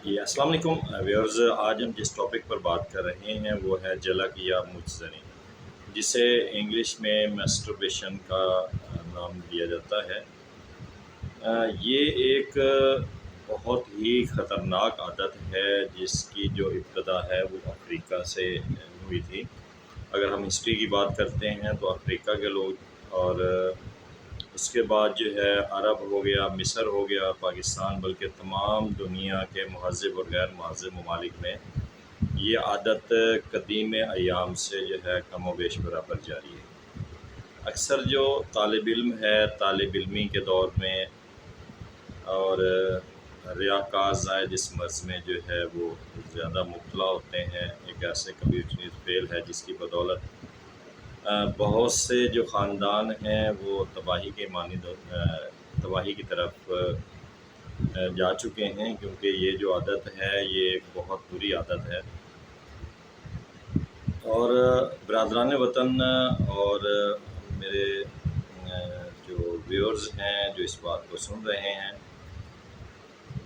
جی السلام علیکم ویورز، آج ہم جس ٹاپک پر بات کر رہے ہیں وہ ہے جلک یا مجزنی، جسے انگلش میں میسٹربیشن کا نام دیا جاتا ہے۔ یہ ایک بہت ہی خطرناک عادت ہے جس کی جو ابتدا ہے وہ افریقہ سے ہوئی تھی۔ اگر ہم ہسٹری کی بات کرتے ہیں تو افریقہ کے لوگ، اور اس کے بعد جو ہے عرب ہو گیا، مصر ہو گیا، پاکستان، بلکہ تمام دنیا کے مہذب اور غیر مہذب ممالک میں یہ عادت قدیم ایام سے جو ہے کم و بیش برابر جاری ہے۔ اکثر جو طالب علم ہے، طالب علمی کے دور میں اور ریاکار زائد اس مرض میں جو ہے وہ زیادہ مبتلا ہوتے ہیں۔ ایک ایسے کبیر فعل ہے جس کی بدولت بہت سے جو خاندان ہیں وہ تباہی کی طرف جا چکے ہیں، کیونکہ یہ جو عادت ہے یہ ایک بہت بری عادت ہے۔ اور برادران وطن اور میرے جو ویورز ہیں جو اس بات کو سن رہے ہیں،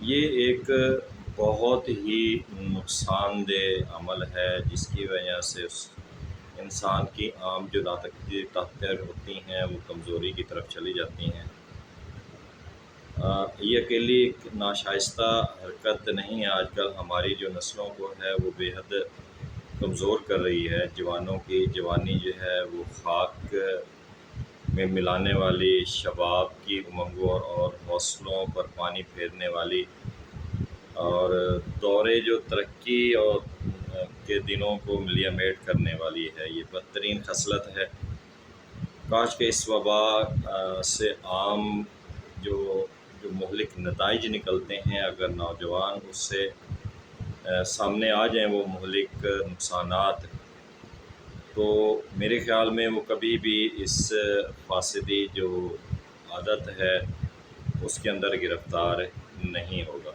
یہ ایک بہت ہی نقصان دہ عمل ہے جس کی وجہ سے انسان کی عام جو طاقتیں ہوتی ہیں وہ کمزوری کی طرف چلی جاتی ہیں۔ یہ اکیلی ایک ناشائستہ حرکت نہیں ہے، آج کل ہماری جو نسلوں کو ہے وہ بے حد کمزور کر رہی ہے۔ جوانوں کی جوانی جو ہے وہ خاک میں ملانے والی، شباب کی امنگوں اور حوصلوں پر پانی پھیرنے والی، اور دورے جو ترقی اور کے دنوں کو ملیا میٹ کرنے والی ہے۔ یہ بدترین خصلت ہے۔ کاش کہ اس وبا سے عام جو مہلک نتائج نکلتے ہیں، اگر نوجوان اس سے سامنے آ جائیں وہ مہلک نقصانات، تو میرے خیال میں وہ کبھی بھی اس فاسدی جو عادت ہے اس کے اندر گرفتار نہیں ہوگا۔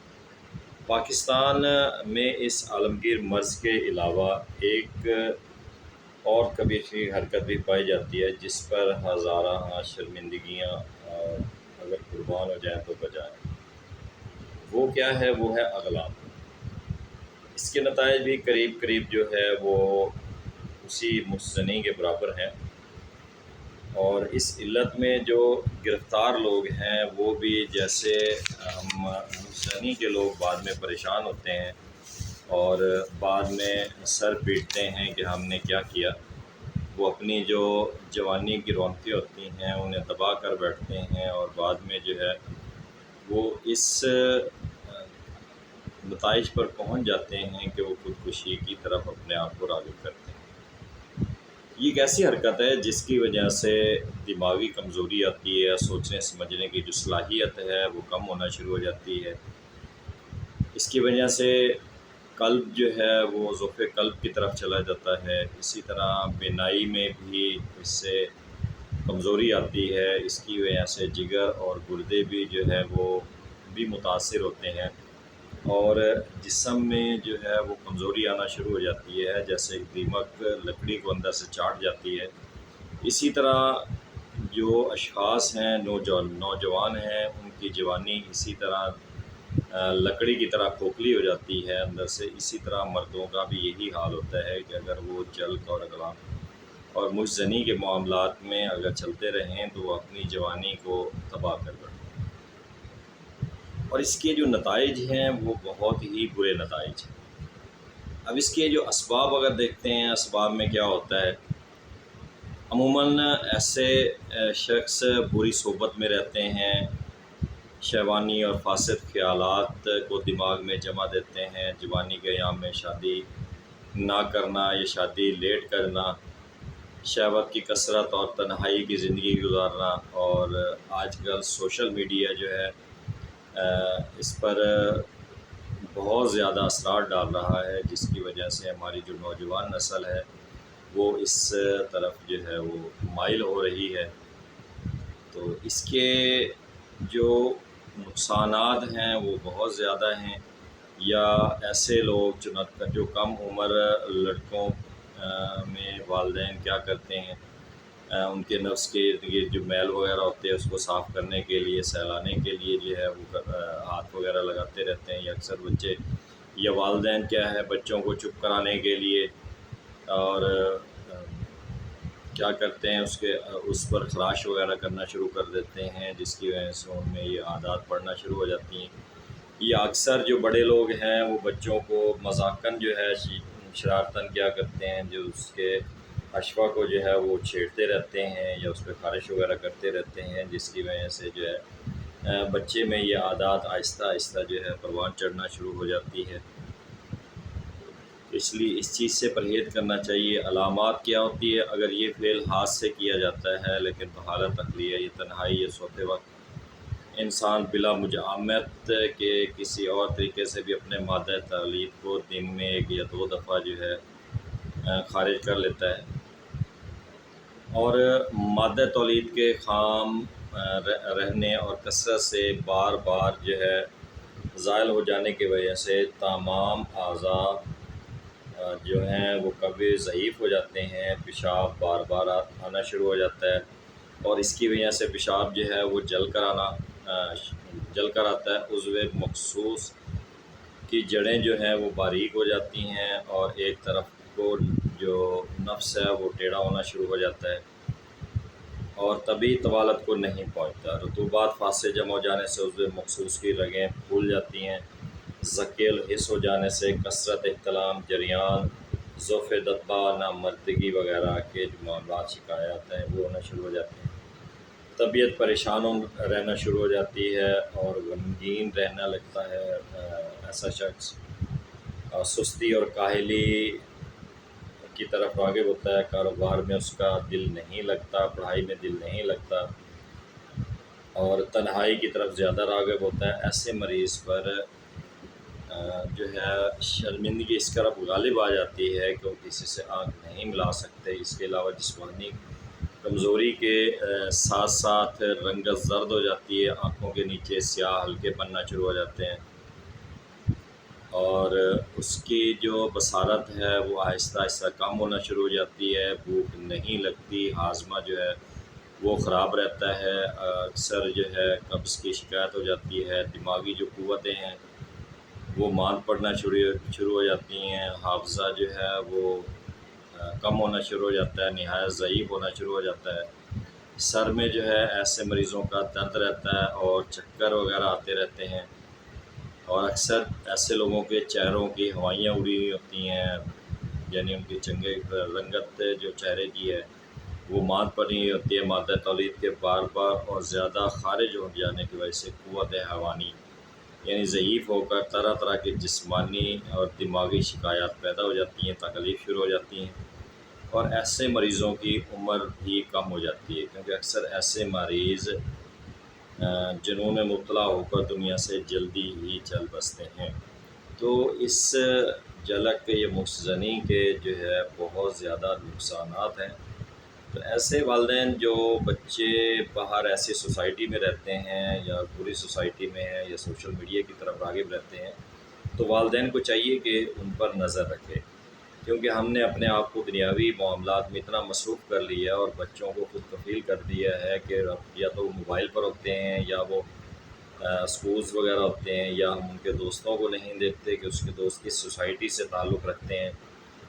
پاکستان میں اس عالمگیر مرض کے علاوہ ایک اور کبھی حرکت بھی پائی جاتی ہے جس پر ہزارہ شرمندگیاں اگر قربان ہو جائیں تو بجائیں۔ وہ کیا ہے؟ وہ ہے اغلام۔ اس کے نتائج بھی قریب جو ہے وہ اسی مجزنی کے برابر ہیں، اور اس علت میں جو گرفتار لوگ ہیں وہ بھی جیسے ہم مجزنی کے لوگ بعد میں پریشان ہوتے ہیں اور بعد میں سر پیٹتے ہیں کہ ہم نے کیا کیا، وہ اپنی جو جوانی کی رونقیں ہوتی ہیں انہیں تباہ کر بیٹھتے ہیں، اور بعد میں جو ہے وہ اس نتائج پر پہنچ جاتے ہیں کہ وہ خودکشی کی طرف اپنے آپ کو راغب کرتے ہیں۔ یہ ایک ایسی حرکت ہے جس کی وجہ سے دماغی کمزوری آتی ہے، سوچنے سمجھنے کی جو صلاحیت ہے وہ کم ہونا شروع ہو جاتی ہے۔ اس کی وجہ سے قلب جو ہے وہ ضعف قلب کی طرف چلا جاتا ہے۔ اسی طرح بینائی میں بھی اس سے کمزوری آتی ہے۔ اس کی وجہ سے جگر اور گردے بھی جو ہے وہ بھی متاثر ہوتے ہیں، اور جسم میں جو ہے وہ کمزوری آنا شروع ہو جاتی ہے، جیسے دیمک لکڑی کو اندر سے چاٹ جاتی ہے۔ اسی طرح جو اشخاص ہیں نوجوان ہیں ان کی جوانی اسی طرح لکڑی کی طرح کھوکھلی ہو جاتی ہے اندر سے۔ اسی طرح مردوں کا بھی یہی حال ہوتا ہے کہ اگر وہ جلد اور اغلام اور مجزنی کے معاملات میں اگر چلتے رہیں تو وہ اپنی جوانی کو تباہ کر بیٹھیں، اور اس کے جو نتائج ہیں وہ بہت ہی برے نتائج ہیں۔ اب اس کے جو اسباب اگر دیکھتے ہیں، اسباب میں کیا ہوتا ہے؟ عموماً ایسے شخص بری صحبت میں رہتے ہیں، شیطانی اور فاسد خیالات کو دماغ میں جمع دیتے ہیں، جوانی کے ایام میں شادی نہ کرنا یا شادی لیٹ کرنا، شہوت کی کثرت اور تنہائی کی زندگی گزارنا، اور آج کل سوشل میڈیا جو ہے اس پر بہت زیادہ اثرات ڈال رہا ہے، جس کی وجہ سے ہماری جو نوجوان نسل ہے وہ اس طرف جو ہے وہ مائل ہو رہی ہے۔ تو اس کے جو نقصانات ہیں وہ بہت زیادہ ہیں۔ یا ایسے لوگ جو کم عمر لڑکوں میں والدین کیا کرتے ہیں، ان کے نفس کے ارد گرد جو میل وغیرہ ہوتے ہیں اس کو صاف کرنے کے لیے، سہلانے کے لیے جو ہے وہ ہاتھ وغیرہ لگاتے رہتے ہیں، یا اکثر بچے یا والدین کیا ہے بچوں کو چپ کرانے کے لیے اور کیا کرتے ہیں اس پر خراش وغیرہ کرنا شروع کر دیتے ہیں، جس کی وجہ سے ان میں یہ عادات پڑنا شروع ہو جاتی ہیں۔ یا اکثر جو بڑے لوگ ہیں وہ بچوں کو مذاقاً جو ہے شرارتاً کیا کرتے ہیں، جو اس کے اشوا کو جو ہے وہ چھیڑتے رہتے ہیں یا اس پہ خارش وغیرہ کرتے رہتے ہیں، جس کی وجہ سے جو ہے بچے میں یہ عادات آہستہ آہستہ جو ہے پروان چڑھنا شروع ہو جاتی ہے۔ اس لیے اس چیز سے پرہیز کرنا چاہیے۔ علامات کیا ہوتی ہے؟ اگر یہ فعل ہاتھ سے کیا جاتا ہے لیکن بحالت عقلیہ، یہ تنہائی یا سوتے وقت انسان بلا مزاحمت کے کسی اور طریقے سے بھی اپنے مادہ تولید کو دن میں 1 یا 2 دفعہ جو ہے خارج کر لیتا ہے، اور مادہ تولید کے خام رہنے اور کثرت سے بار بار جو ہے زائل ہو جانے کی وجہ سے تمام اعضاء جو ہیں وہ کبھی ضعیف ہو جاتے ہیں، پیشاب بار بار آنا شروع ہو جاتا ہے، اور اس کی وجہ سے پیشاب جو ہے وہ جل کر آتا ہے۔ عضو مخصوص کی جڑیں جو ہیں وہ باریک ہو جاتی ہیں اور ایک طرف کو جو نفس ہے وہ ٹیڑھا ہونا شروع ہو جاتا ہے اور طبی طوالت کو نہیں پہنچتا۔ رطوبات فاصل جمع ہو جانے سے عضو مخصوص کی رگیں پھول جاتی ہیں، ذکیل حس ہو جانے سے کثرت احتلام، جریان، ضعف دتبا، نامردگی وغیرہ کے جو معاملات شکایات ہیں وہ ہونا شروع ہو جاتے ہیں۔ طبیعت پریشان رہنا شروع ہو جاتی ہے اور غمگین رہنا لگتا ہے ایسا شخص، سستی اور کاہلی کی طرف راغب ہوتا ہے، کاروبار میں اس کا دل نہیں لگتا، پڑھائی میں دل نہیں لگتا اور تنہائی کی طرف زیادہ راغب ہوتا ہے۔ ایسے مریض پر جو ہے شرمندگی اس طرف غالب آ جاتی ہے کہ وہ کسی سے آنکھ نہیں ملا سکتے۔ اس کے علاوہ جسمانی کمزوری کے ساتھ ساتھ رنگت زرد ہو جاتی ہے، آنکھوں کے نیچے سیاہ ہلکے پننا شروع ہو جاتے ہیں اور اس کی جو بصارت ہے وہ آہستہ آہستہ کم ہونا شروع ہو جاتی ہے، بھوک نہیں لگتی، ہاضمہ جو ہے وہ خراب رہتا ہے، اکثر جو ہے قبض کی شکایت ہو جاتی ہے، دماغی جو قوتیں ہیں وہ ماند پڑنا شروع ہو جاتی ہیں، حافظہ جو ہے وہ کم ہونا شروع ہو جاتا ہے، نہایت ضعیف ہونا شروع ہو جاتا ہے۔ سر میں جو ہے ایسے مریضوں کا درد رہتا ہے اور چکر وغیرہ آتے رہتے ہیں، اور اکثر ایسے لوگوں کے چہروں کی ہوائیاں اڑی ہوئی ہوتی ہیں، یعنی ان کی چنگے رنگت جو چہرے کی ہے وہ ماند پڑی ہوئی ہوتی ہے مادہ تولید کے بار بار اور زیادہ خارج ہو جانے کی وجہ سے قوت حیوانی یعنی ضعیف ہو کر طرح طرح کی جسمانی اور دماغی شکایات پیدا ہو جاتی ہیں، تکلیف شروع ہو جاتی ہیں، اور ایسے مریضوں کی عمر بھی کم ہو جاتی ہے، کیونکہ اکثر ایسے مریض جنون میں مبتلا ہو کر دنیا سے جلدی ہی چل بستے ہیں۔ تو اس جھلک یہ مخزنی کے جو ہے بہت زیادہ نقصانات ہیں۔ تو ایسے والدین جو بچے باہر ایسی سوسائٹی میں رہتے ہیں یا بری سوسائٹی میں ہیں یا سوشل میڈیا کی طرف راغب رہتے ہیں، تو والدین کو چاہیے کہ ان پر نظر رکھے، کیونکہ ہم نے اپنے آپ کو دنیاوی معاملات میں اتنا مصروف کر لیا اور بچوں کو خود کفیل کر دیا ہے کہ یا تو وہ موبائل پر ہوتے ہیں یا وہ سکولز وغیرہ ہوتے ہیں، یا ہم ان کے دوستوں کو نہیں دیکھتے کہ اس کے دوست کس سوسائٹی سے تعلق رکھتے ہیں،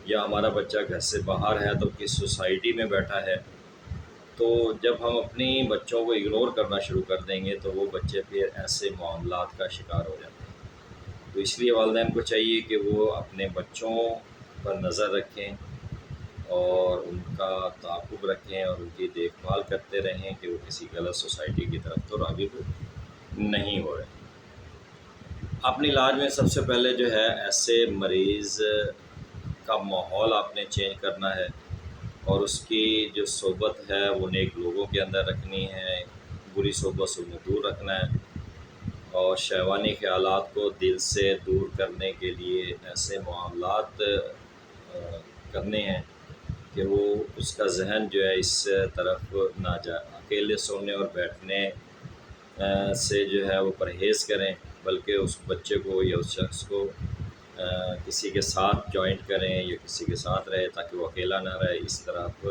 یا ہمارا بچہ گھر سے باہر ہے تو کس سوسائٹی میں بیٹھا ہے۔ تو جب ہم اپنی بچوں کو اگنور کرنا شروع کر دیں گے تو وہ بچے پھر ایسے معاملات کا شکار ہو جاتے ہیں۔ تو اس لیے والدین کو چاہیے کہ وہ اپنے بچوں پر نظر رکھیں اور ان کا تعاقب رکھیں اور ان کی دیکھ بھال کرتے رہیں کہ وہ کسی غلط سوسائٹی کی طرف تو راغب نہیں ہو رہے۔ اپنے علاج میں سب سے پہلے جو ہے ایسے مریض کا ماحول آپ نے چینج کرنا ہے اور اس کی جو صحبت ہے وہ نیک لوگوں کے اندر رکھنی ہے، بری صحبت سے انہیں دور رکھنا ہے، اور شیطانی خیالات کو دل سے دور کرنے کے لیے ایسے معاملات کرنے ہیں کہ وہ اس کا ذہن جو ہے اس طرف نہ جائے۔ اکیلے سونے اور بیٹھنے سے جو ہے وہ پرہیز کریں، بلکہ اس بچے کو یا اس شخص کو کسی کے ساتھ جوائنٹ کریں یا کسی کے ساتھ رہے تاکہ وہ اکیلا نہ رہے، اس طرف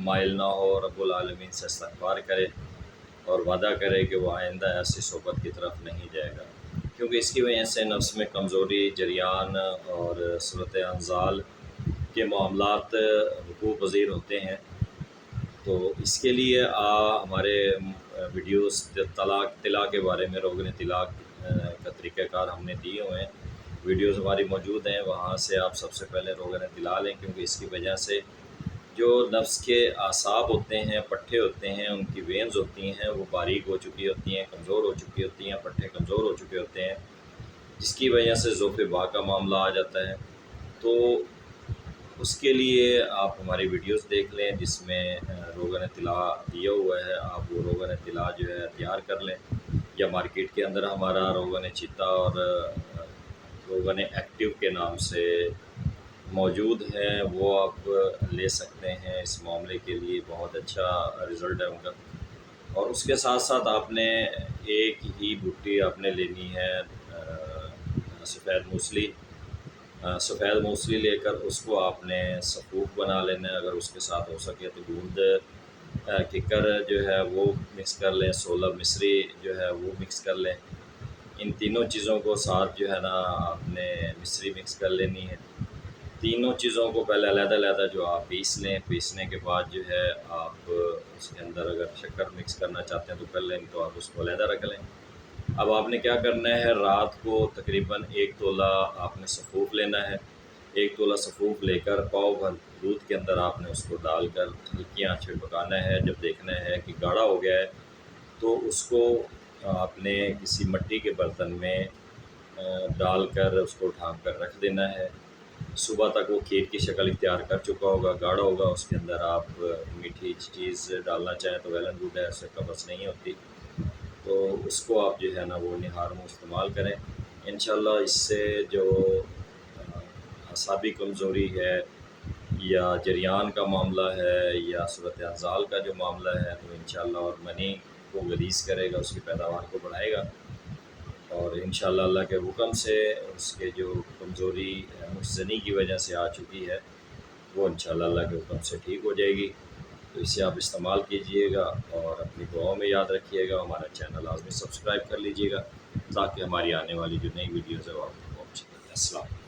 مائل نہ ہو، رب العالمین سے استغفار کرے اور وعدہ کرے کہ وہ آئندہ ایسی صحبت کی طرف نہیں جائے گا۔ کیونکہ اس کی وجہ سے نفس میں کمزوری، جریان اور صورت انزال کے معاملات وقوع پذیر ہوتے ہیں۔ تو اس کے لیے ہمارے ویڈیوز طلاق کے بارے میں، روغن طلاق کا طریقہ کار ہم نے دیے ہوئے ہیں، ویڈیوز ہماری موجود ہیں، وہاں سے آپ سب سے پہلے روغن طلاق لیں، کیونکہ اس کی وجہ سے جو نفس کے اعصاب ہوتے ہیں، پٹھے ہوتے ہیں، ان کی وینز ہوتی ہیں، وہ باریک ہو چکی ہوتی ہیں، کمزور ہو چکی ہوتی ہیں، پٹھے کمزور ہو چکے ہوتے ہیں، جس کی وجہ سے ذوف با کا معاملہ آ جاتا ہے۔ تو اس کے لیے آپ ہماری ویڈیوز دیکھ لیں جس میں روغن طلاق دیا ہوا ہے، آپ وہ روغن طلاق جو ہے تیار کر لیں، یا مارکیٹ کے اندر ہمارا روغن چیتا اور روغن ایکٹیو کے نام سے موجود ہے، وہ آپ لے سکتے ہیں۔ اس معاملے کے لیے بہت اچھا رزلٹ ہے ان کا۔ اور اس کے ساتھ ساتھ آپ نے ایک ہی بھٹی آپ نے لینی ہے سفید موسلی لے کر اس کو آپ نے سفوف بنا لینا ہے۔ اگر اس کے ساتھ ہو سکے تو گوند ککر جو ہے وہ مکس کر لیں، 16 مصری جو ہے وہ مکس کر لیں۔ ان تینوں چیزوں کو ساتھ جو ہے نا آپ نے مصری مکس کر لینی ہے۔ تینوں چیزوں کو پہلے علیحدہ علیحدہ جو آپ پیس لیں، پیسنے کے بعد جو ہے آپ اس کے اندر اگر شکر مکس کرنا چاہتے ہیں تو کر لیں، تو آپ اس کو علیحدہ رکھ لیں۔ اب آپ نے کیا کرنا ہے، رات کو تقریباً 1 تولہ آپ نے سفوف لینا ہے۔ 1 تولہ سفوف لے کر پاؤ بھر دودھ کے اندر آپ نے اس کو ڈال کر ہلکی آنچ پہ پکانا ہے۔ جب دیکھنا ہے کہ گاڑھا ہو گیا ہے تو اس کو آپ نے کسی مٹی کے برتن میں ڈال کر اس کو ڈھانپ کر رکھ دینا ہے۔ صبح تک وہ کھیر کی شکل اختیار کر چکا ہوگا، گاڑھا ہوگا۔ اس کے اندر آپ میٹھی چیز ڈالنا چاہیں تو ویل اینڈ گڈ ہے، اس سے قبض نہیں ہوتی، تو اس کو آپ جو ہے نا وہ نہار میں استعمال کریں۔ انشاءاللہ اس سے جو اعصابی کمزوری ہے یا جریان کا معاملہ ہے یا صورت انزال کا جو معاملہ ہے، تو انشاءاللہ اور منی کو غلیظ کرے گا، اس کی پیداوار کو بڑھائے گا، اور انشاءاللہ اللہ کے حکم سے اس کے جو کمزوری زنی کی وجہ سے آ چکی ہے وہ انشاءاللہ اللہ کے حکم سے ٹھیک ہو جائے گی۔ تو اسے آپ استعمال کیجئے گا اور اپنی دعاؤں میں یاد رکھیے گا۔ ہمارا چینل لازمی سبسکرائب کر لیجئے گا تاکہ ہماری آنے والی جو نئی ویڈیوز ہے وہ آپ کو پہنچے۔ السلام علیکم۔